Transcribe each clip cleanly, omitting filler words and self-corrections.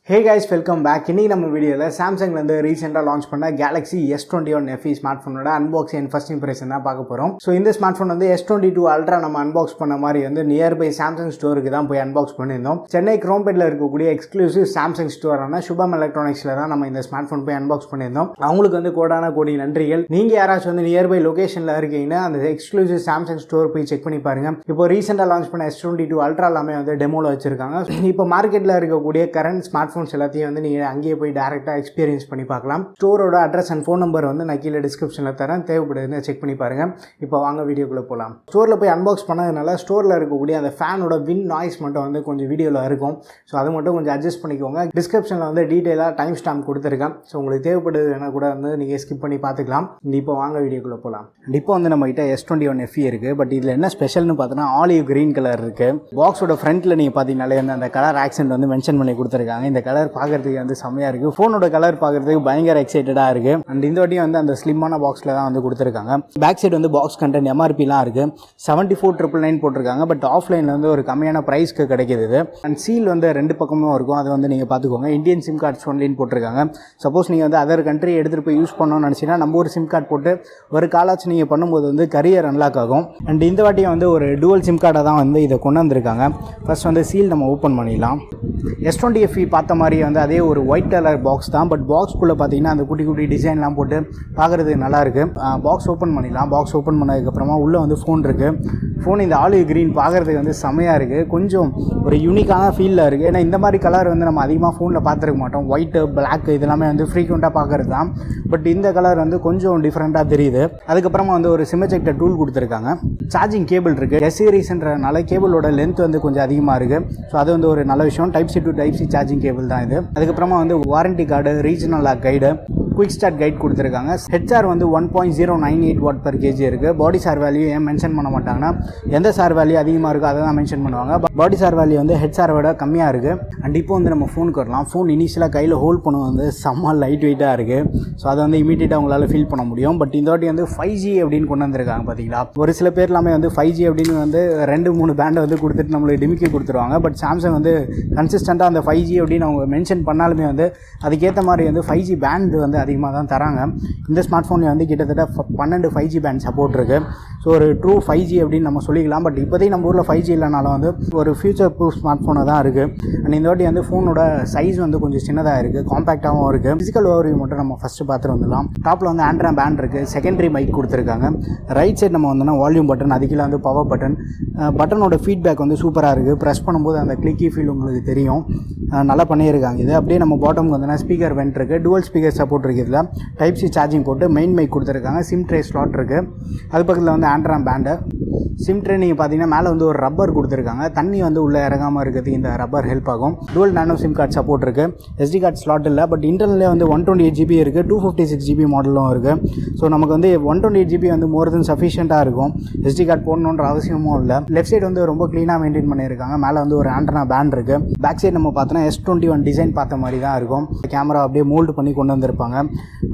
Hey guys, welcome back. In this video, Samsung recently launched Galaxy S21 FE smartphone unboxing and first impression. So in this smartphone S22 Ultra unbox nearby Samsung store unbox Chennai Chromepet exclusive Samsung store Shubham Electronics this smartphone unbox nearby location exclusive Samsung store check recently launched S22 Ultra demo market current smartphone எல்லாத்தையும் நீங்க அங்கேயே போய் டைரக்ட்டா experience பண்ணி பார்க்கலாம். ஸ்டோரோட address and phone number நான் கீழ டிஸ்கிரிப்ஷன்ல தரேன். தேவைப்படுதுன்னா செக் பண்ணி பாருங்க. இப்போ வாங்க வீடியோக்குள்ள போலாம். ஸ்டோர்ல போய் அன்பாக்ஸ் பண்ணதுனால ஸ்டோர்ல இருக்கக்கூடிய அந்த ஃபேனோட விண்ட் நாய்ஸ் மட்டும் கொஞ்சம் வீடியோல இருக்கும். சோ அது மட்டும் கொஞ்சம் அட்ஜஸ்ட் பண்ணிக்கோங்க. டிஸ்கிரிப்ஷன்ல டீடைலா டைம் ஸ்டாம்ப் கொடுத்திருக்கேன். சோ உங்களுக்கு தேவைப்படுதுன்னா கூட நீங்க ஸ்கிப் பண்ணி பார்த்துக்கலாம். இப்போ வாங்க வீடியோக்குள்ள போலாம். இப்போ நம்ம கிட்ட S21 FE இருக்கு. பட் இதுல என்ன ஸ்பெஷல்னு பார்த்தா ஆலிவ் கிரீன் கலர் இருக்கு. பாக்ஸோட ஃப்ரண்ட்ல நீங்க பாத்தீங்கனாலே அந்த கலர் ஆக்சென்ட் மென்ஷன் பண்ணி கொடுத்திருக்காங்க. இந்த கலர் பார்க்கிறதுக்கு செமையா இருக்கு. போனோட கலர் பார்க்கிறதுக்கு பயங்கர எக்ஸைட்டடா இருக்கு. அண்ட் இந்த வாட்டி அந்த ஸ்லிம்மான பாக்ஸ்ல தான் கொடுத்திருக்காங்க. பேக் சைடு பாக்ஸ் கண்டென்ட் MRPலாம் இருக்கு. 74,999 போட்டிருக்காங்க. பட் ஆஃப்லைன்ல ஒரு கம்மியான பிரைஸ்க்கு கிடைக்குது இது. அண்ட் சீல் ரெண்டு பக்கமும் இருக்கும். அது நீங்க பாத்துக்கோங்க. இந்தியன் சிம் கார்ட்ஸ் ஒன்லின்னு போட்டிருக்காங்க. சப்போஸ் நீங்க அதர் கண்ட்ரி எடுத்துட்டு போய் யூஸ் பண்ணணும்னு நினைச்சீங்கன்னா நம்ம ஒரு சிம் கார்டு போட்டு ஒரு காலாச்சு நீங்க பண்ணும்போது கரியர் அன்லாக் ஆகும். அண்ட் இந்த வாட்டி ஒரு டுவல் சிம் கார்டை தான் இதை கொண்டு வந்திருக்காங்க. ஃபர்ஸ்ட் சீல் நம்ம ஓப்பன் பண்ணிடலாம். S20 FE பார்த்த மாதிரி அதே ஒரு ஒயிட் கலர் பாக்ஸ் தான். பட் பாக்ஸ்குள்ளே பார்த்தீங்கன்னா அந்த குட்டி குட்டி டிசைன்லாம் போட்டு பார்க்குறதுக்கு நல்லாயிருக்கு. பாக்ஸ் ஓப்பன் பண்ணிடலாம். பாக்ஸ் ஓப்பன் பண்ணதுக்கப்புறமா உள்ளே ஃபோன் இருக்குது. ஃபோன் இந்த ஆலிவ் க்ரீன் பார்க்குறதுக்கு செமையாக இருக்குது. கொஞ்சம் ஒரு யூனிக்கான ஃபீலில் இருக்குது. ஏன்னா இந்த மாதிரி கலர் நம்ம அதிகமாக ஃபோனில் பார்த்துருக்க மாட்டோம். ஒயிட்டு பிளாக் இதெல்லாமே ஃப்ரீக்வெண்ட்டாக பார்க்குறது தான். பட் இந்த கலர் கொஞ்சம் டிஃப்ரெண்ட்டாக தெரியுது. அதுக்கப்புறமா ஒரு சிம் எஜெக்டர் டூல் கொடுத்துருக்காங்க. சார்ஜிங் கேபிள் இருக்குது. S சீரிஸ்ன்றனால கேபிளோட லென்த் கொஞ்சம் அதிகமாக இருக்குது. ஸோ அது ஒரு நல்ல விஷயம். Type-C to Type-C charging cable தான் இது. அதுக்கப்புறமா warranty card, regional lock guide, quick start guide கொடுத்துருக்காங்க. ஹெச்ஆர் 1.098 வாட் per kg இருக்கு. பாடி சார் வேல்யூ ஏன் மென்ஷன் பண்ண மாட்டாங்கன்னா எந்த சார் வேல்யூ அதிகமாக இருக்கோ அதை தான் மென்ஷன் பண்ணுவாங்க. பாடி சார் வேல்யூ ஹெச்ஆர் விட கம்மியாக இருக்கு. அண்ட் இப்போ நம்ம ஃபோனுக்கு வரலாம். ஃபோன் இனிஷியலாக கையில் ஹோல்ட் பண்ண செம்ம லைட் வெயிட்டாக இருக்கு. ஸோ அதை இமீடியட்டாக உங்களால் ஃபீல் பண்ண முடியும். பட் இந்த வாட்டி 5G அப்படின்னு கொண்டு வந்திருக்காங்க. பார்த்தீங்களா, ஒரு சில பேர் எல்லாமே 5G அப்படின்னு 2-3 பேண்டை கொடுத்துட்டு நம்மளுக்கு டிமிக்கி கொடுத்துருவாங்க. பட் சாம்சங் கன்சிஸ்டண்டாக அந்த 5G அப்படின்னு அவங்க மென்ஷன் பண்ணாலுமே அதுக்கேற்ற மாதிரி 5G பேண்ட் அதிகமாக தான் தராங்க. இந்த ஸ்மார்ட் ஃபோனில் கிட்டத்தட்ட 12 5G பேண்ட் சப்போர்ட் இருக்குது. ஸோ ஒரு ட்ரூ 5G அப்படின்னு நம்ம சொல்லிக்கலாம். பட் இப்போதைக்கு நம்ம ஊரில் 5G இல்லைனாலும் ஒரு ஃபியூச்சர் ப்ரூஃப் ஸ்மார்ட் ஃபோனாக தான் இருக்குது. அண்ட் இந்த வாட்டி ஃபோனோட சைஸ் கொஞ்சம் சின்னதாக இருக்குது, காம்பேக்டாகவும் இருக்குது. ஃபிசிக்கல் ஓவர்வியூ மட்டும் நம்ம ஃபஸ்ட்டு பார்த்துட்டு வந்துடலாம். டாப்பில் ஆண்ட்ராய்ட் பேண்ட் இருக்குது. செகண்டரி மைக் கொடுத்துருக்காங்க. ரைட் சைட் நம்ம வால்யூம் பட்டன், அதுக்குள்ள பவர் பட்டன். பட்டனோட ஃபீட்பேக் சூப்பராக இருக்குது. ப்ரெஸ் பண்ணும்போது அந்த கிளிக்கி ஃபீல் உங்களுக்கு தெரியும். நல்லா பண்ணியிருக்காங்க. இது அப்படியே நம்ம பாட்டமுக்கு ஸ்பீக்கர் வென்ட் இருக்குது. டுவல் ஸ்பீக்கர் சப்போர்ட் இருக்குது. இதில் Type-C சார்ஜிங் போட்டு மெயின் மைக் கொடுத்துருக்காங்க. சிம் ட்ரே ஸ்லாட் இருக்குது. அது பக்கத்தில் ஆண்ட்ராய்ட் பேண்டு. சிம் ட்ரே நீங்கள் பார்த்தீங்கன்னா மேலே ஒரு ரப்பர் கொடுத்துருக்காங்க. தண்ணி உள்ளே இறங்காமல் இருக்கிறதுக்கு இந்த ரப்பர் ஹெல்ப் ஆகும். Dual nano SIM card support இருக்குது. SD கார்டு ஸ்லாட் இல்லை. பட் இன்டர்னலே 128 GB இருக்குது. 256 GB மாடலும் இருக்குது. ஸோ நமக்கு 128 GB மோர் தென் சஃபிஷியண்ட்டாக இருக்கும். SD கார்டு போடணுன்ற அவசியமும் இல்லை. லெஃப்ட் சைடு ரொம்ப க்ளீனாக மெயின்டைன் பண்ணியிருக்காங்க. மேலே ஒரு ஆண்டனா பேண்ட் இருக்குது. பேக் சைடு நம்ம பார்த்தோன்னா S21 டிசைன் பார்த்த மாதிரி தான் இருக்கும். கேமரா அப்படியே மோல்டு பண்ணி கொண்டு வந்திருப்பாங்க.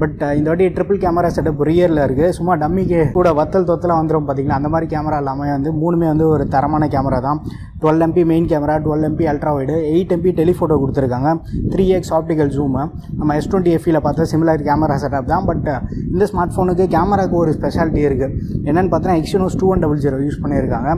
பட் இந்த வாட்டி ட்ரிபிள் கேமரா செட்டப் ரியரில் இருக்குது. சும்மா டம்மிக்கு கூட வத்தல் தொத்தலாம் வந்துடும். பார்த்தீங்களா, அந்த மாதிரி கேமரா எல்லாமே மூணுமே ஒரு தரமான கேமரா தான். 12 MP main camera, 12 MP ultra wide, 8 MP telephoto கொடுத்துருக்காங்க. 3x optical zoom. நம்ம S20 FEல பார்த்தா சிமிலர் கேமரா செட்டப் தான். பட் இந்த ஸ்மார்ட் ஃபோனுக்கு கேமராவுக்கு ஒரு ஸ்பெஷாலிட்டி இருக்குது. என்னென்னு பார்த்தோன்னா Exynos 2100 யூஸ் பண்ணியிருக்காங்க.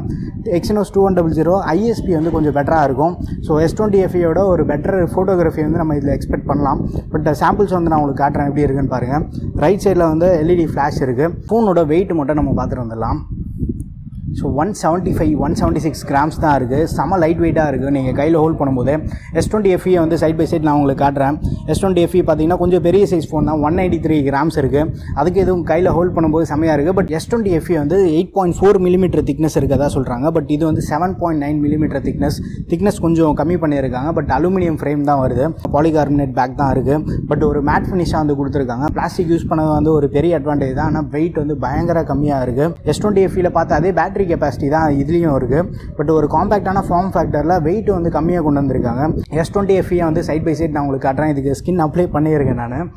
Exynos 2100 ISP கொஞ்சம் பெட்டராக இருக்கும். ஸோ S20 FEயோட ஒரு பெட்டர் ஃபோட்டோகிராஃபி நம்ம இதில் எக்ஸ்பெக்ட் பண்ணலாம். பட் சாம்பிள்ஸ் நான் உங்களுக்கு காட்டுறேன் எப்படி இருக்குன்னு பாருங்கள். ரைட் சைடில் LED ஃப்ளாஷ் இருக்குது. ஃபோனோட வெயிட் மட்டும் நம்ம பார்த்துட்டு வந்துடலாம். ஸோ 176 கிராம்ஸ் தான் இருக்குது. செம்ம லைட் வெயிட்டாக இருக்குது. நீங்கள் கையில் ஹோல்ட் பண்ணும்போது S20 FE side by side நான் உங்களுக்கு காட்டுறேன். S20 FE பார்த்தீங்கன்னா கொஞ்சம் பெரிய சைஸ் ஃபோன் தான். 193 கிராம்ஸ் இருக்குது. அதுக்கு எதுவும் கையில் ஹோல்ட் பண்ணும்போது செம்மையாக இருக்குது. But S20 FE 8.4 mm thickness இருக்கதா சொல்கிறாங்க. பட் இது 7.9 mm திக்னஸ் கொஞ்சம் கம்மி பண்ணியிருக்காங்க. பட் அலுமினியம் ஃப்ரேம் தான் வருது. பாலிகார்பனேட் பேக் தான் இருக்குது. பட் ஒரு மேட் ஃபினிஷாக கொடுத்துருக்காங்க. பிளாஸ்டிக் யூஸ் பண்ணது ஒரு பெரிய அட்வான்டேஜ் தான். ஆனால் வெயிட் பயங்கர கம்மியாக இருக்குது. S20 FEல பார்த்து அதே பேட்டரி பேட்டரி கெப்பாசிட்டி தான் இதுலேயும் இருக்குது. பட் ஒரு காம்பேக்டான ஃபார்ம் ஃபேக்டரில் வெயிட் வந்து கம்மியாக கொண்டு வந்திருக்காங்க. S20 FE வந்து சைட் பை சைட் நான் உங்களுக்கு காட்டுறேன். இதுக்கு ஸ்கின் அப்ளை பண்ணியிருக்கேன் நான்.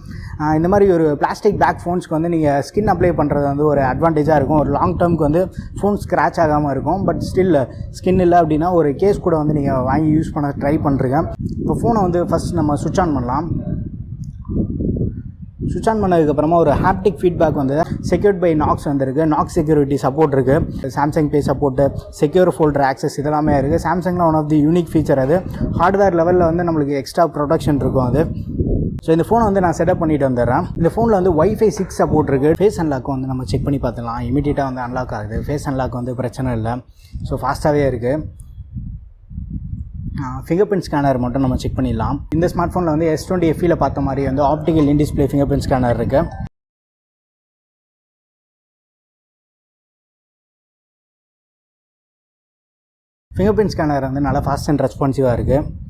இந்த மாதிரி ஒரு பிளாஸ்டிக் பேக் ஃபோன்ஸ்க்கு வந்து நீங்கள் ஸ்கின் அப்ளை பண்ணுறது வந்து ஒரு அட்வான்டேஜாக இருக்கும். ஒரு லாங் டேர்முக்கு வந்து ஃபோன் ஸ்க்ராட்ச் ஆகாமல் இருக்கும். பட் ஸ்டில் ஸ்கின் இல்லை அப்படின்னா ஒரு கேஸ் கூட வந்து நீங்கள் வாங்கி யூஸ் பண்ண ட்ரை பண்ணுறீங்க. இப்போ ஃபோனை வந்து ஃபஸ்ட் நம்ம சுவிட்ச் ஆன் பண்ணலாம். சுவிட்ச் ஆன் பண்ணதுக்கப்புறமா ஒரு ஹாப்டிக் ஃபீட்பேக் வந்து செக்யூர்ட் பை நாக்ஸ் வந்துருக்கு. நாக்ஸ் செக்யூரிட்டி சப்போர்ட் இருக்குது. Samsung Pay support, secure folder access இதெல்லாமே இருக்குது. சாம்சங்கில் one of the unique feature அது. ஹார்ட்வேர் லெவலில் வந்து நம்மளுக்கு எக்ஸ்ட்ரா ப்ரொடக்ஷன் இருக்கும் அது. ஸோ இந்த ஃபோனை வந்து நான் செட்டப் பண்ணிட்டு வந்துடுறேன். இந்த ஃபோனில் வந்து Wi-Fi 6 சப்போர்ட் இருக்குது. ஃபேஸ் அன்லாக் வந்து நம்ம செக் பண்ணி பார்த்துலாம். இமீடியட்டாக வந்து அன்லாக் ஆகுது. ஃபேஸ் அன்லாக் வந்து பிரச்சனை இல்லை. ஸோ ஃபாஸ்ட்டாகவே இருக்குது. ஃபிங்கர் பிரிண்ட் ஸ்கேனர் மட்டும் நம்ம செக் பண்ணிடலாம். இந்த ஸ்மார்ட் ஃபோனில் வந்து S20 FEயில் பார்த்த மாதிரி வந்து optical in display finger print scanner இருக்குது. ஃபிங்கர் பிரிண்ட் ஸ்கேனர் வந்து நல்லா ஃபாஸ்ட் அண்ட் ரெஸ்பான்சிவாக இருக்குது.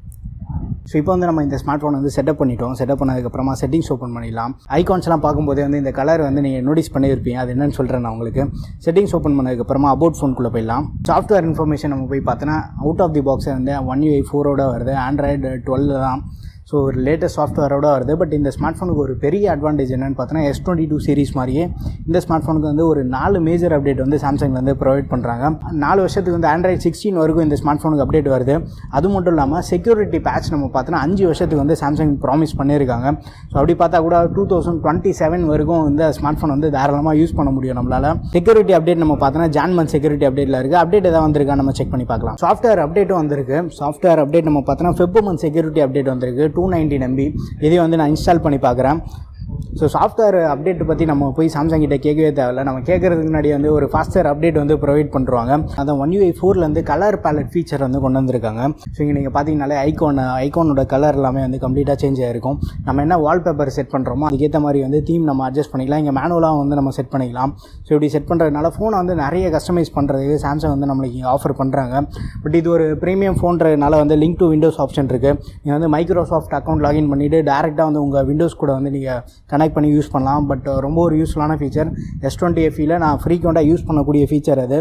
ஸோ இப்போ வந்து நம்ம இந்த ஸ்மார்ட் ஃபோன் வந்து செட்டப் பண்ணிட்டோம். செட்டப் பண்ணதுக்கப்புறமா செட்டிங்ஸ் ஓப்பன் பண்ணிடலாம். ஐகான்ஸ்லாம் பார்க்கும்போதே வந்து இந்த கலர் வந்து நீங்கள் நோட்டீஸ் பண்ணியிருப்பீங்க. அது என்னென்னு சொல்கிறேன் நான் உங்களுக்கு. செட்டிங்ஸ் ஓப்பன் பண்ணதுக்கப்புறமா அபவுட் ஃபோனுக்குள்ளே போயிடலாம். சாஃப்ட்வேர் இன்ஃபர்மேஷன் நம்ம போய் பார்த்தோன்னா அவுட் ஆஃப் தி பாக்ஸை வந்து One UI 4 வருது. ஆண்ட்ராய்டு 12 தான். ஸோ ஒரு லேட்டஸ்ட் சாஃப்ட்வேரோட வருது. பட் இந்த ஸ்மார்ட் ஃபோனுக்கு ஒரு பெரிய அட்வான்டேஜ் என்னென்னு பார்த்தோன்னா S22 சீரிஸ் மாதிரியே இந்த ஸ்மார்ட் ஃபோனுக்கு வந்து ஒரு 4 மேஜர் அப்டேட் வந்து சாம்சங் வந்து ப்ரொவைட் பண்ணுறாங்க. 4 வருஷத்துக்கு வந்து ஆண்ட்ராய்டு 16 வரைக்கும் இந்த ஸ்மார்ட் ஃபோனுக்கு அப்டேட் வருது. அது மட்டும் இல்லாமல் செக்யூரிட்டி பேட்ச் நம்ம பார்த்தோன்னா 5 வருஷத்துக்கு வந்து சாம்சங் ப்ராமிஸ் பண்ணியிருக்காங்க. ஸோ அப்படி பார்த்தா கூட 2027 வரைக்கும் இந்த ஸ்மார்ட் ஃபோன் வந்து தாராளமாக யூஸ் பண்ண முடியும் நம்மளால். செக்யூரிட்டி அப்டேட் நம்ம பார்த்தோன்னா ஜான்மன் செக்யூரிட்டி அப்டேட்டில் இருக்குது. அப்டேட் எதாவது வந்திருக்கா நம்ம செக் பண்ணி பார்க்கலாம். சாஃப்ட்வேர் அப்டேட்டும் வந்திருக்கு. சாஃப்ட்வேர் அப்டேட் நம்ம பார்த்தோன்னா February செக்யூரிட்டி அப்டேட் வந்திருக்கு. 290 MB. இதை வந்து நான் இன்ஸ்டால் பண்ணி பார்க்குறேன். ஸோ சாஃப்ட்வேர் அப்டேட் பற்றி நம்ம போய் சாம்சங் கிட்ட கேட்கவே தேவையில்ல. நம்ம கேட்குறதுக்கு முன்னாடி வந்து ஒரு ஃபாஸ்ட்வேர் அப்டேட் வந்து ப்ரொவைட் பண்ணுறாங்க. அதான் One UI 4 colour ballot feature வந்து கொண்டு வந்திருக்காங்க. ஸோ இங்கே நீங்கள் பார்த்தீங்கனாலே ஐகானோட கலர் எல்லாமே வந்து கம்ப்ளீட்டாக சேஞ்ச் ஆகிருக்கும். நம்ம என்ன வால்பேப்பர் செட் பண்ணுறோமோ அதுக்கேற்ற மாதிரி வந்து தீம் நம்ம அட்ஜஸ்ட் பண்ணிக்கலாம். இங்கே மேனுவலாக வந்து நம்ம செட் பண்ணிக்கலாம். ஸோ இப்படி செட் பண்ணுறதுனால ஃபோனை வந்து நிறைய கஸ்டமைஸ் பண்ணுறதுக்கு சாம்சங் வந்து நம்மளுக்கு இங்கே ஆஃபர் பண்ணுறாங்க. பட் இது ஒரு ப்ரீமியம் ஃபோன்றதுனால வந்து லிங்க் டு விண்டோஸ் ஆப்ஷன் இருக்குது. நீங்கள் வந்து மைக்ரோசாஃப்ட் அக்கௌண்ட் லாகின் பண்ணிவிட்டு டேரெக்டாக வந்து உங்கள் விண்டோஸ் கூட வந்து நீங்கள் கனெக்ட் பண்ணி யூஸ் பண்ணலாம். பட் ரொம்ப ஒரு யூஸ்ஃபுல்லான ஃபீச்சர். S20 FEயில் நான் ஃப்ரீக்வெண்ட்டாக யூஸ் பண்ணக்கூடிய ஃபீச்சர் அது.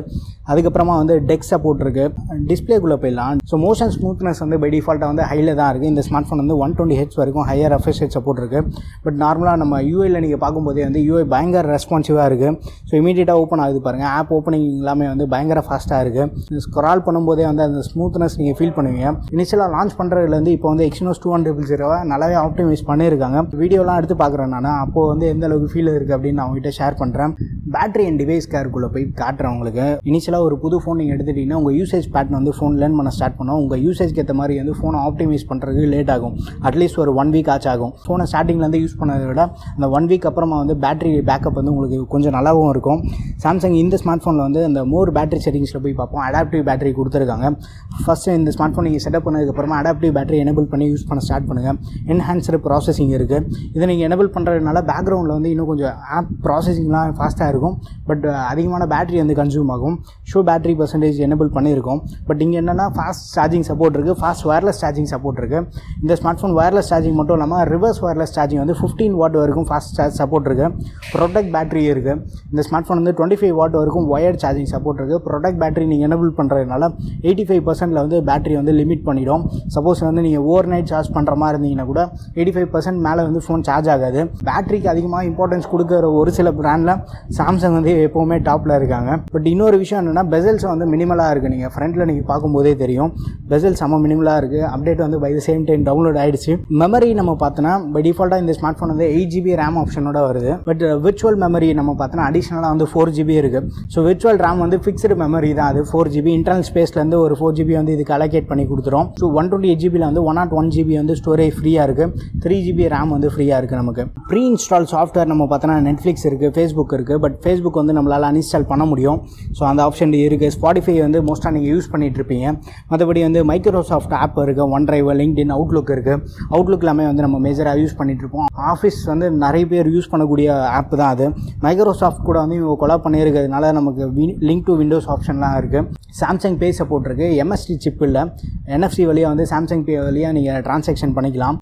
அதுக்கப்புறமா வந்து டெக் சப்போர்ட் இருக்குது. டிஸ்பிளேக்குள்ளே போயிடலாம். ஸோ மோஷன் ஸ்மூத்னஸ் வந்து பை டிஃபால்ட்டாக வந்து ஹையில் தான் இருக்குது. இந்த ஸ்மார்ட் ஃபோன் வந்து 120 Hz வரைக்கும் ஹையர் refresh rate சப்போர்ட் இருக்குது. பட் நார்மலாக நம்ம யூஐயில் நீங்கள் பார்க்கும்போதே வந்து யூஐ பயங்கர ரெஸ்பான்சிவாக இருக்குது. ஸோ இமீடியட்டாக ஓப்பன் ஆகுது பாருங்கள். ஆப் ஓப்பனிங் எல்லாமே வந்து பயங்கர ஃபாஸ்ட்டாக இருக்குது. ஸ்க்ரால் பண்ணும்போதே வந்து அந்த ஸ்மூத்னஸ் நீங்கள் ஃபீல் பண்ணுவீங்க. இனிஷியலாக லான்ச் பண்ணுறதுலேருந்து இப்போ வந்து Exynos 2100 நல்லாவே ஆப்டிமைஸ் பண்ணியிருக்காங்க. வீடியோலாம் எடுத்து பார்க்குறேன் நான். அப்போது வந்து எந்த அளவுக்கு ஃபீல் இருக்குது அப்படின்னு நான் அவங்ககிட்ட ஷேர் பண்ணுறேன். பேட்டரி அண்ட் டிவைஸ் கேருக்குள்ளே போய் காட்டுறேன் உங்களுக்கு. இனிஷியலாக ஒரு புது ஃபோன் நீங்கள் எடுத்துட்டிங்கன்னா உங்கள் யூசேஜ் பேட்டர்ன் வந்து ஃபோன் லேர்ன் பண்ண ஸ்டார்ட் பண்ணோம். உங்கள் யூசேஜ்க்கு ஏற்ற மாதிரி வந்து ஃபோனை ஆப்டிமைஸ் பண்ணுறதுக்கு லேட் ஆகும். அட்லீஸ்ட் ஒரு 1 வீக் ஆகும். ஃபோனை ஸ்டார்டிங்லேருந்து யூஸ் பண்ணதை விட அந்த 1 வீக் அப்புறமா வந்து பேட்டரி பேக்கப் வந்து உங்களுக்கு கொஞ்சம் நல்லாவும் இருக்கும். சாம்சங் இந்த ஸ்மார்ட் ஃபோனில் வந்து அந்த மோர் பேட்டரி செட்டிங்ஸில் போய் பார்ப்போம். அடாப்டிவ் பேட்டரி கொடுத்துருக்காங்க. ஃபஸ்ட்டு இந்த ஸ்மார்ட் ஃபோன் நீங்கள் செட்டப் பண்ணதுக்கப்புறமா அடாப்டிவ் பேட்டரி எனேபிள் பண்ணி யூஸ் பண்ண ஸ்டார்ட் பண்ணுங்கள். என்ஹான்ஸ்டு ப்ராசஸிங் இருக்குது. இதை நீங்கள் எனேபிள் பண்ணுறதுனால பேக்ரவுண்டில் வந்து இன்னும் கொஞ்சம் ஆப் ப்ராசஸிங்லாம் ஃபாஸ்ட்டாக இருக்கும். பட் அதிகமான பேட்டரி வந்து கன்சியூம் ஆகும். ஷோ பேட்டரி பர்சன்டேஜ் எனேபிள் பண்ணியிருக்கோம். பட் இங்கே என்னென்னா ஃபாஸ்ட் சார்ஜிங் சப்போர்ட் இருக்குது. ஃபாஸ்ட் வயர்லெஸ் சார்ஜிங் சப்போர்ட் இருக்குது. இந்த ஸ்மார்ட் ஃபோன் வயர்லெஸ் சார்ஜிங் மட்டும் இல்லாமல் ரிவர்ஸ் வயர்லெஸ் சார்ஜிங் வந்து 15 வாட் வரைக்கும் ஃபாஸ்ட் சார்ஜ் சப்போர்ட் இருக்குது. ப்ரொடக்ட் பேட்டரி இருக்குது. இந்த ஸ்மார்ட் ஃபோன் வந்து 25 வாட் வரைக்கும் ஒயர்ட் சார்ஜிங் சப்போர்ட் இருக்குது. ப்ரொடக்ட் பேட்டரி நீங்கள் எனேபிள் பண்ணுறதுனால 85% வந்து பேட்டரி வந்து லிமிட் பண்ணிடும். சப்போஸ் வந்து நீங்கள் ஓவர் நைட் சார்ஜ் பண்ணுற மாதிரி இருந்தீங்கன்னா கூட 85% மேலே வந்து ஃபோன் சார்ஜ் ஆகாது. பேட்டரிக்கு அதிகமாக இம்பார்ட்டன்ஸ் கொடுக்குற ஒரு சில பிராண்டில் சாம்சங் வந்து எப்போவுமே டாப்பில் இருக்காங்க. பட் இன்னொரு விஷயம் என்னென்னா பெசல்ஸ் வந்து மினிமலாக இருக்குது. நீங்கள் ஃப்ரண்ட்டில் நீங்கள் பார்க்கும்போதே தெரியும் பெசல் செம்ம மினிமலாக இருக்குது. அப்டேட் வந்து by the same time download ஆகிடுச்சு. மெமரி நம்ம பார்த்தோன்னா பை டிஃபால்ட்டாக இந்த ஸ்மார்ட் ஃபோன் வந்து 8GB ரேம் ஆப்ஷனோட வருது. பட் விர்ச்சுவல் மெமரி நம்ம பார்த்தோன்னா அடிஷனலாக வந்து 4GB இருக்குது. ஸோ விர்ச்சுவல் ரேம் வந்து ஃபிக்ஸ்டு மெமரி தான். அது 4GB இன்டர்னல் ஸ்பேஸ்லேருந்து ஒரு 4GB வந்து இதுக்கு அலோகேட் பண்ணி கொடுத்துரும். ஸோ 128GB வந்து 101GB வந்து ஸ்டோரேஜ் ஃப்ரீயாக இருக்குது. 3GB ரேம் வந்து ஃப்ரீயாக இருக்குது. நமக்கு ப்ரீ இன்ஸ்டால் சாஃப்ட்வேர் நம்ம பார்த்தோன்னா நெட்ஃப்ளிக்ஸ் இருக்குது, ஃபேஸ்புக் இருக்குது. பட் ஃபேஸ்புக் வந்து நம்மளால் அன்இன்ஸ்டால் பண்ண முடியும். ஸோ அந்த ஆப்ஷன் இருக்குது. ஸ்பாட்டிஃபை வந்து மோஸ்ட்டாக நீங்கள் யூஸ் பண்ணிகிட்ருப்பீங்க. மற்றபடி வந்து மைக்ரோசாஃப்ட் ஆப் இருக்குது, ஒன் டிரைவ், லிங்க்டின், அவுட்லுக் இருக்குது. அவுட்லுக் எல்லாமே வந்து நம்ம மேஜராக யூஸ் பண்ணிகிட்ருப்போம். ஆஃபீஸ் வந்து நிறைய பேர் யூஸ் பண்ணக்கூடிய ஆப் தான் அது. மைக்ரோசாஃப்ட் கூட வந்து இவங்க கொலாப் பண்ணியிருக்கிறதுனால நமக்கு லிங்க் டு விண்டோஸ் ஆப்ஷன்லாம் இருக்குது. சாம்சங் பே சப்போர்ட் இருக்குது. MST சிப் இல்லை, NFC வழியாக வந்து சாம்சங் பே வழியாக நீங்கள் ட்ரான்சாக்ஷன் பண்ணிக்கலாம்.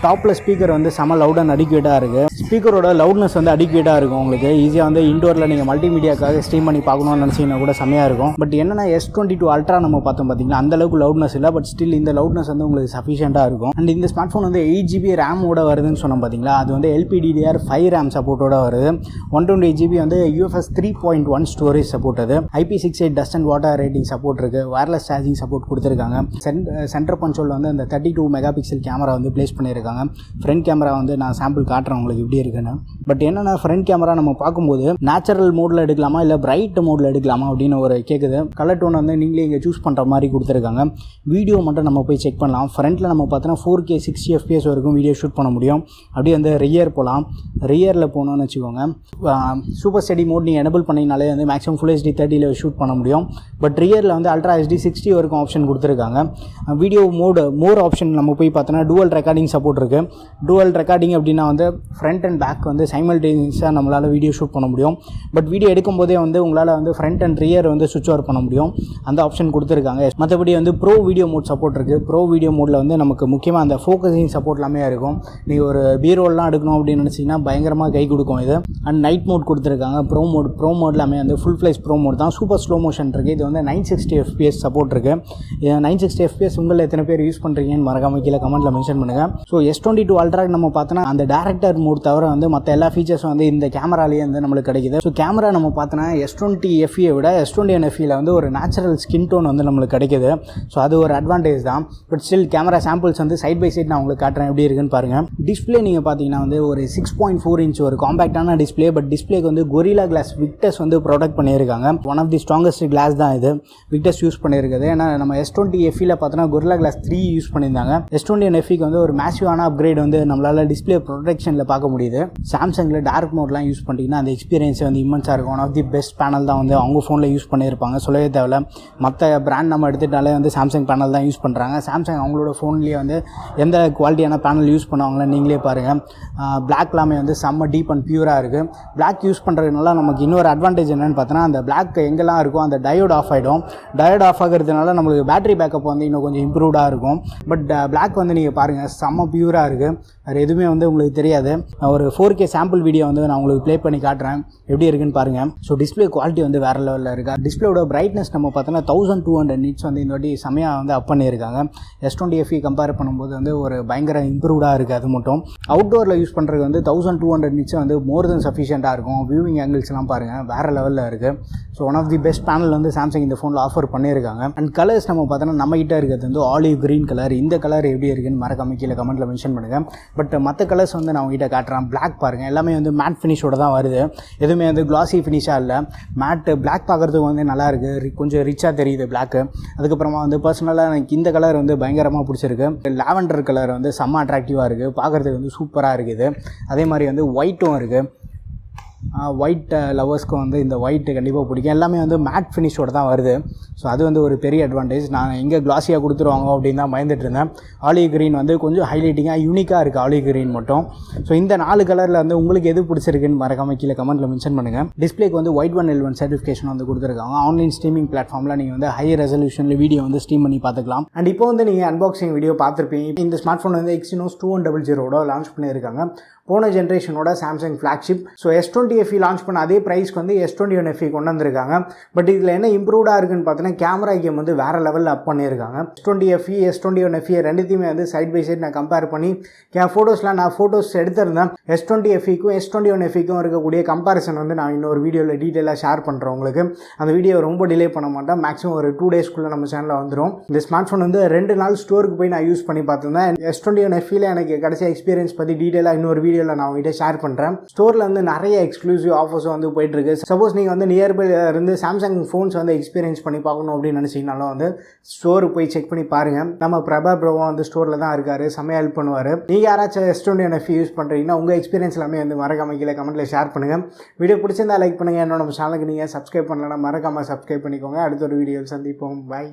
டாப்பில் ஸ்பீக்கர் வந்து செம லவுட் அண்ட் அடிக்வேட்டாக இருக்குது. ஸ்பீக்கரோட லவுட்னஸ் வந்து அடிக்வேட்டாக இருக்கும். உங்களுக்கு ஈஸியாக வந்து இண்டோரில் நீங்கள் மல்டிமீடியாக்காக ஸ்ட்ரீம் பண்ணி பார்க்கணும்னு நினச்சிங்கன்னா கூட செமையாக இருக்கும். பட் என்னென்னா S22 அல்ட்ரா நம்ம பார்த்தோம் பார்த்தீங்கன்னா அந்தளவுக்கு லவுட்னஸ் இல்லை. பட் ஸ்டில் இந்த லவுட்னஸ் வந்து உங்களுக்கு சஃபிஷியண்ட்டாக இருக்கும். அண்ட் இந்த ஸ்மார்ட் ஃபோன் வந்து 8GB ரேமோட வருதுன்னு சொன்னோம் பார்த்தீங்களா, அது வந்து LPDDR5 ரேம் சப்போர்ட்டோட வருது. 128GB வந்து UFS 3.1 ஸ்டோரேஜ் சப்போர்ட். அது IP68 dust and water rating support இருக்குது. வயர்லெஸ் சார்ஜிங் சப்போர்ட் கொடுத்துருக்காங்க. சென்டர் கன்சோலில் வந்து அந்த 32 மெகாபிக்சல் கேமரா வந்து பிளேஸ் பண்ணியிருக்காங்க. ஃப்ரண்ட் கேமரா வந்து நான் சாம்பிள் காட்டுறேன் உங்களுக்கு எப்படி இருக்குன்னு. பட் என்னென்னா ஃப்ரண்ட் கேமரா நம்ம பார்க்கும்போது நேச்சுரல் மோடில் எடுக்கலாமா இல்லை பிரைட் மோடில் எடுக்கலாமா அப்படின்னு ஒரு கேட்குது. கலர் டோன் வந்து நீங்களே இங்கே சூஸ் பண்ணுற மாதிரி கொடுத்துருக்காங்க. வீடியோ மட்டும் நம்ம போய் செக் பண்ணலாம். ஃப்ரண்ட்டில் நம்ம பார்த்தோன்னா 4K 60 FPS வரைக்கும் வீடியோ ஷூட் பண்ண முடியும். அப்படியே வந்து ரியர் போகலாம். ரியரில் போகணுன்னு வச்சுக்கோங்க, சூப்பர் ஸ்டடி மோட் நீங்கள் எனபிள் பண்ணிங்கனாலே வந்து மேக்ஸிமம் ஃபுல் HD 30ல் ஷூட் பண்ண முடியும். பட் ரியரில் வந்து அல்ட்ரா HD 60 வரைக்கும் ஆப்ஷன் கொடுத்துருக்காங்க. வீடியோ மோர் ஆப்ஷன் நம்ம போய் பார்த்தோன்னா டூவல் ரெக்கார்டிங் சப்போர்ட் இருக்குது. டூவல் ரெக்கார்டிங் அப்படின்னா வந்து ஃப்ரண்ட் அண்ட் பேக் வந்து சைமல்டேனியஸாக நம்மளால் வீடியோ ஷூட் பண்ண முடியும். பட் வீடியோ எடுக்கும்போதே வந்து உங்களால் வந்து ஃப்ரண்ட் அண்ட் ரியர் வந்து சுவிட்ச் ஓவர் பண்ண முடியும். அந்த ஆப்ஷன் கொடுத்துருக்காங்க. மற்றபடி வந்து ப்ரோ வீடியோ மோட் சப்போர்ட் இருக்குது. ப்ரோ வீடியோ மோடில் வந்து நமக்கு முக்கியமாக அந்த ஃபோக்கஸிங் சப்போர்ட் எல்லாமே இருக்கும். நீங்கள் ஒரு பீரோல்லாம் எடுக்கணும் அப்படின்னு நினச்சிங்கன்னா பயங்கரமாக கை கொடுக்கும் இது. அண்ட் நைட் மோட் கொடுத்துருக்காங்க. ப்ரோ மோட் எல்லாமே வந்து ஃபுல் ஃப்ளெஷ் ப்ரோ மோட் தான். சூப்பர் ஸ்லோ மோஷன் இருக்குது. இது வந்து 960 FPS சப்போர்ட் இருக்குது. 960 FPS உங்களில் எத்தனை பேர் யூஸ் பண்ணுறீங்கன்னு மறக்காம கீழே கமெண்ட்டில் மென்ஷன் பண்ணுங்கள். ஸோ S22 அல்ட்ரா நம்ம பார்த்தோன்னா அந்த டேரக்டர் மோட் தவிர வந்து மற்ற எல்லா ஃபீச்சர்ஸும் வந்து இந்த கேமராலேயே வந்து நம்மளுக்கு கிடைக்குது. ஸோ கேமரா நம்ம பார்த்தோன்னா S20 FE விட S21 FEயில் வந்து ஒரு நேச்சுரல் ஸ்கின் டோன் வந்து நம்மளுக்கு கிடைக்குது. ஸோ அது ஒரு அட்வான்டேஜ் தான். பட் ஸ்டில் கேமரா சாம்பிள்ஸ் வந்து சைட் பை சைட் நான் உங்களுக்கு காட்டுறேன் எப்படி இருக்குன்னு பாருங்கள். டிஸ்பிளே நீங்கள் பார்த்தீங்கன்னா வந்து ஒரு 6.4 இன்ச் ஒரு காம்பேக்டான டிஸ்பிளே. பட் டிஸ்பிளேக்கு வந்து கொரில்லா கிளாஸ் விக்டஸ் வந்து ப்ரொடக்ட் பண்ணியிருக்காங்க. One of the strongest glass தான் இது விக்டஸ் யூஸ் பண்ணியிருக்குது. ஏன்னா நம்ம S20 FEயில் பார்த்தோன்னா கொரில்லா கிளாஸ் 3 யூஸ் பண்ணியிருந்தாங்க. S21 FEக்கு வந்து ஒரு மேசிவான அப்கிரேட் வந்து நம்மளால் டிஸ்பிளே ப்ரொடெக்ஷனில் பார்க்க முடியுது. சாம்சங்கில் டார்க் மோட்லாம் யூஸ் பண்ணிட்டீங்கன்னா அந்த எக்ஸ்பீரியன்ஸ் வந்து இம்மன்ஸாக இருக்கும். One of the best panel தான் வந்து அவங்க ஃபோனில் யூஸ் பண்ணியிருப்பாங்க, சொல்லவே தேவையில்ல. மற்ற பிராண்ட் நம்ம எடுத்துட்டாலே வந்து சாம்சங் பேனல் தான் யூஸ் பண்ணுறாங்க. சாம்சங் அவங்களோட ஃபோன்லேயே வந்து எந்த குவாலிட்டியான பேனல் யூஸ் பண்ணுவாங்களே நீங்களே பாருங்கள். பிளாக் எல்லாமே வந்து செம்ம டீப் அண்ட் பியூராக இருக்குது. பிளாக் யூஸ் பண்ணுறதுனால நமக்கு இன்னொரு அட்வான்டேஜ் என்னென்னு பார்த்தோன்னா அந்த பிளாக் எங்கெல்லாம் இருக்கும் அந்த டயோட் ஆஃப் ஆகிடும். டயோட் ஆஃப் ஆகிறதுனால நம்மளுக்கு பேட்டரி பேக்கப் வந்து இன்னும் கொஞ்சம் இம்ப்ரூவ்டாக இருக்கும். பட் பிளாக் வந்து நீங்கள் பாருங்கள் செம்ம பியூராக இருக்குது. அது எதுவுமே வந்து உங்களுக்கு தெரியாது. ஒரு 4K சாம்பிள் வீடியோ வந்து நான் உங்களுக்கு ப்ளே பண்ணி காட்டுறேன் எப்படி இருக்குன்னு பாருங்கள். ஸோ டிஸ்பிளே குவாலிட்டி வந்து வேறு லெவலில் இருக்குது. டிஸ்பிளேயோட பிரைட்னஸ் நம்ம பார்த்தோன்னா 1200 நிட்ஸ் வந்து இந்த வாட்டி செமையாக வந்து அப் பண்ணியிருக்காங்க. S20 FE கம்பேர் பண்ணும்போது வந்து ஒரு பயங்கர இம்ப்ரூவ்டாக இருக்குது. அது மட்டும் அவுட்டோரில் யூஸ் பண்ணுறது வந்து 1200 நிட்ஸ் வந்து மோர் தென் சஃபிஷியண்ட்டாக இருக்கும். வியூவிங் ஆங்கிள்ஸ்லாம் பாருங்கள் வேறு லெவலில் இருக்குது. So one of the best panel வந்து சாம்சங் இந்த ஃபோனில் ஆஃபர் பண்ணியிருக்காங்க. அண்ட் கலர்ஸ் நம்ம பார்த்தோன்னா நம்மகிட்ட இருக்கிறது வந்து ஆலிவ் கிரீன் கலர். இந்த கலர் எப்படி இருக்குன்னு மறக்காம கீழே கமெண்ட்டில் மென்ஷன் பண்ணுங்கள். பட் மற்ற கலர்ஸ் வந்து நான் உங்ககிட்ட காட்டுறேன். பிளாக் பாருங்கள் எல்லாமே வந்து மேட் ஃபினிஷோட தான் வருது. எதுவுமே வந்து கிளாசி ஃபினிஷாக இல்லை. மேட்டு பிளாக் பார்க்குறதுக்கு வந்து நல்லா இருக்குது. கொஞ்சம் ரிச்சாக தெரியுது பிளாக்கு. அதுக்கப்புறமா வந்து பர்சனலாக எனக்கு இந்த கலர் வந்து பயங்கரமாக பிடிச்சிருக்கு. லாவெண்டர் கலர் வந்து செம்ம அட்ராக்டிவாக இருக்குது. பார்க்குறதுக்கு வந்து சூப்பராக இருக்குது. அதே மாதிரி வந்து ஒயிட்டும் இருக்குது. ஒயிட் லவர்ஸ்க்கும் வந்து இந்த ஒயிட்டு கண்டிப்பாக பிடிக்கும். எல்லாமே வந்து மேட் ஃபினிஷோட தான் வருது. ஸோ அது வந்து ஒரு பெரிய அட்வான்டேஜ். நான் எங்கே கிளாஸியாக கொடுத்துருவாங்க அப்படின்னு தான் பயந்துட்டு இருந்தேன். ஆலிவ் கிரீன் வந்து கொஞ்சம் ஹைலைட்டிங்காக யூனிக்காக இருக்குது ஆலிவ் கிரீன் மட்டும். ஸோ இந்த 4 கலரில் வந்து உங்களுக்கு எது பிடிச்சிருக்குன்னு மறக்காம கீழே கமெண்ட்டில் மென்ஷன் பண்ணுங்கள். டிஸ்பிளேக்கு வந்து White 1L1 சர்டிஃபிகேஷன் வந்து கொடுத்துருக்காங்க. ஆன்லைன் ஸ்ட்ரீமிங் பிளாட்ஃபார்மில் நீங்கள் வந்து ஹை ரெசல்யூஷனில் வீடியோ வந்து ஸ்ட்ரீம் பண்ணி பார்த்துக்கலாம். அண்ட் இப்போ வந்து நீங்கள் அன்பாக்சிங் வீடியோ பார்த்துருப்பீங்க. இந்த ஸ்மார்ட் ஃபோன் வந்து Exynos 2100 லான்ச் பண்ணியிருக்காங்க. போன ஜென்ரேஷனோட Samsung flagship. So S20 FE launch பண்ண அதே ப்ரைஸ்க்கு வந்து S21 FE கொண்டு வந்திருக்காங்க. பட் இதில் என்ன இம்ப்ரூவ்டாக இருக்குன்னு பார்த்தீங்கன்னா கேமரா கேம் வந்து வேறு லெவலில் அப் பண்ணியிருக்காங்க. S20 FE S21 FE ரெண்டுத்தையுமே வந்து சைட் பை சைட் நான் கம்பேர் பண்ணி ஃபோட்டோஸ்லாம் நான் ஃபோட்டோஸ் எடுத்திருந்தேன். S20 FEக்கும் S21 FEக்கும் இருக்கக்கூடிய கம்பேரிசன் வந்து நான் இன்னொரு வீடியோவில் டீட்டெயிலாக ஷேர் பண்ணுறேன் உங்களுக்கு. அந்த வீடியோ ரொம்ப டிலே பண்ண மாட்டேன். மேக்ஸிமம் ஒரு 2 டேஸ்க்குள்ளே நம்ம சேனலில் வந்துடும். இந்த ஸ்மார்ட் ஃபோன் வந்து 2 நாள் ஸ்டோருக்கு போய் நான் யூஸ் பண்ணி பார்த்துருந்தேன். S21 FEயில் எனக்கு கிடைச்ச எக்ஸ்பீரியன்ஸ் பற்றி டீட்டெயிலாக இன்னொரு வீடியோவில் நான் உங்ககிட்ட ஷேர் பண்ணுறேன். ஸ்டோரில் வந்து நிறைய எக்ஸ்க்ளூசிவ் ஆஃபர்ஸும் வந்து போயிட்டுருக்கு. சப்போஸ் நீங்கள் வந்து நியர்பை இருந்து சாம்சங் ஃபோன்ஸ் வந்து எக்ஸ்பீரியன்ஸ் பண்ணி பார்க்கணும் அப்படின்னு நினச்சிங்கனாலும் வந்து ஸ்டோருக்கு போய் செக் பண்ணி பாருங்கள். நம்ம பிரபா ப்ரோவும் வந்து ஸ்டோரில் தான் இருக்கார், செம்மையாக ஹெல்ப் பண்ணுவார். நீங்கள் யாராச்சும் S21 FE யூஸ் பண்ணுறீங்கன்னா உங்கள் எக்ஸ்பீரியன்ஸ் எல்லாமே வந்து மறக்காம கீழே கமெண்ட்டில் ஷேர் பண்ணுங்கள். வீடியோ பிடிச்சிருந்தா லைக் பண்ணுங்கள். இன்னும் நம்ம சேனலுக்கு நீங்கள் சப்ஸ்கிரைப் பண்ணலன்னா மறக்காமல் சப்ஸ்கிரைப் பண்ணிக்கோங்க. அடுத்த ஒரு வீடியோவில் சந்திப்போம். பை.